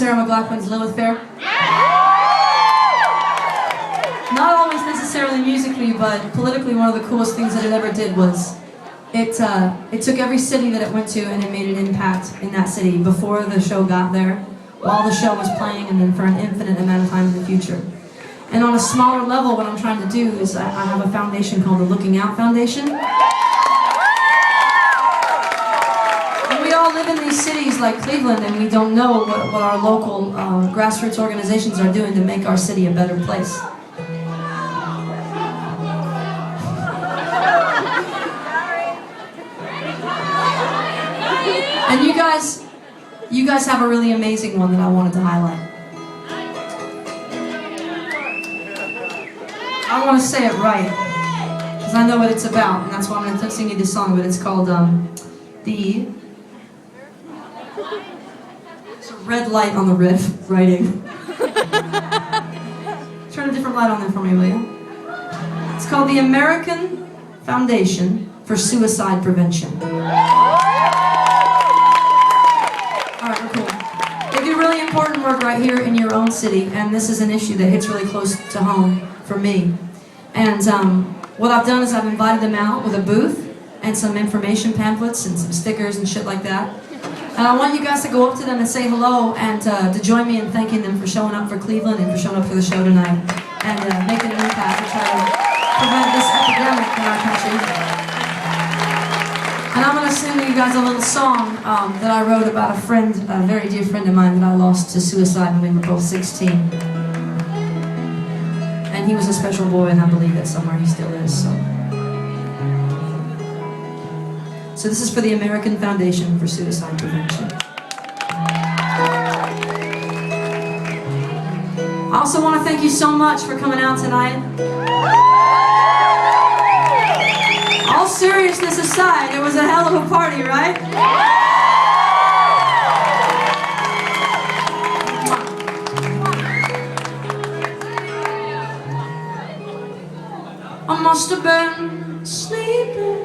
Sarah McLachlan's Lilith Fair? Not always necessarily musically, but politically, one of the coolest things that it ever did was it took every city that it went to and it made an impact in that city before the show got there, while the show was playing, and then for an infinite amount of time in the future. And on a smaller level, what I'm trying to do is I have a foundation called the Looking Out Foundation. And we all live in these cities like Cleveland, and we don't know what our local grassroots organizations are doing to make our city a better place. And you guys have a really amazing one that I wanted to highlight. I want to say it right, because I know what it's about, and that's why I'm going to sing you this song, but it's called, It's a red light on the riff, writing. Turn a different light on there for me, will you? It's called the American Foundation for Suicide Prevention. Alright, we're cool. They do really important work right here in your own city, and this is an issue that hits really close to home for me. And what I've done is I've invited them out with a booth and some information pamphlets and some stickers and shit like that. And I want you guys to go up to them and say hello, and to join me in thanking them for showing up for Cleveland and for showing up for the show tonight, and making an impact to try to prevent this epidemic in our country. And I'm going to sing you guys a little song that I wrote about a friend, a very dear friend of mine that I lost to suicide when we were both 16. And he was a special boy, and I believe that somewhere he still is. So this is for the American Foundation for Suicide Prevention. I also want to thank you so much for coming out tonight. All seriousness aside, it was a hell of a party, right? I must have been sleeping,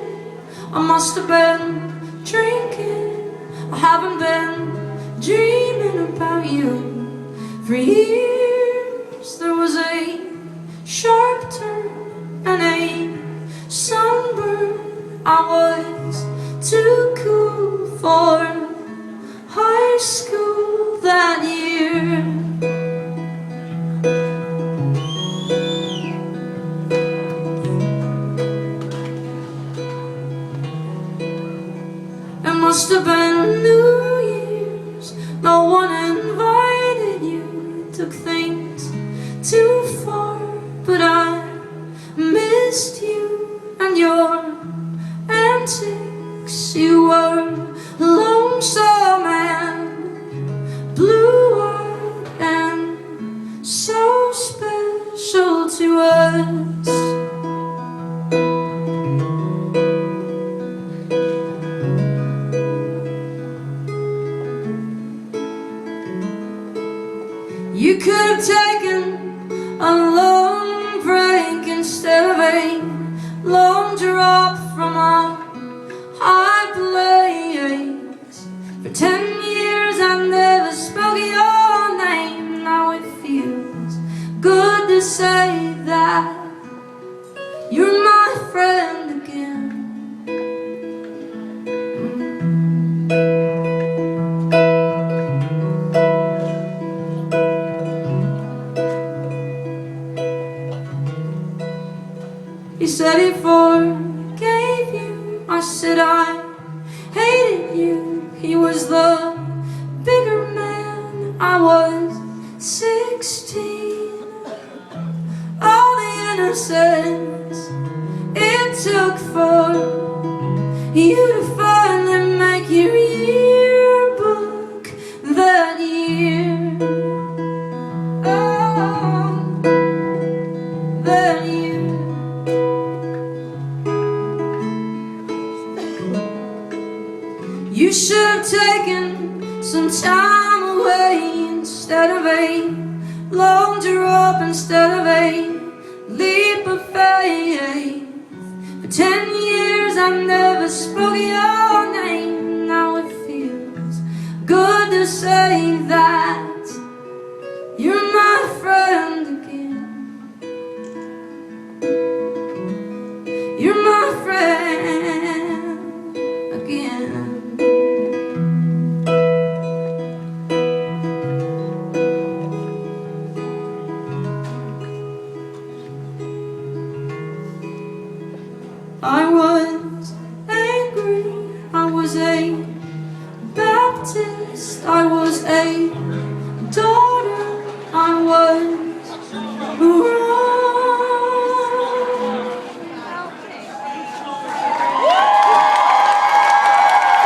I must have been drinking, I haven't been dreaming about you for years. There was a sharp turn and a sunburn. I was too cool for high school that year. It must have been New Year's, no one invited you, took things too far, but I missed you and your antics. You were lonesome and blue-eyed and so special to us. You could have taken a long break instead of a long drop from a high place. For 10 years I never spoke your name. Now it feels good to say that you're my friend again. He said he forgave you. I said I hated you. He was the bigger man. I was 16. All the innocence it took for you to finally make your yearbook that year. Oh, that year. You should have taken some time away instead of a long drop, instead of a leap of faith. For 10 years I never spoke your name. Now it feels good to say that I was angry, I was a Baptist, I was a dog.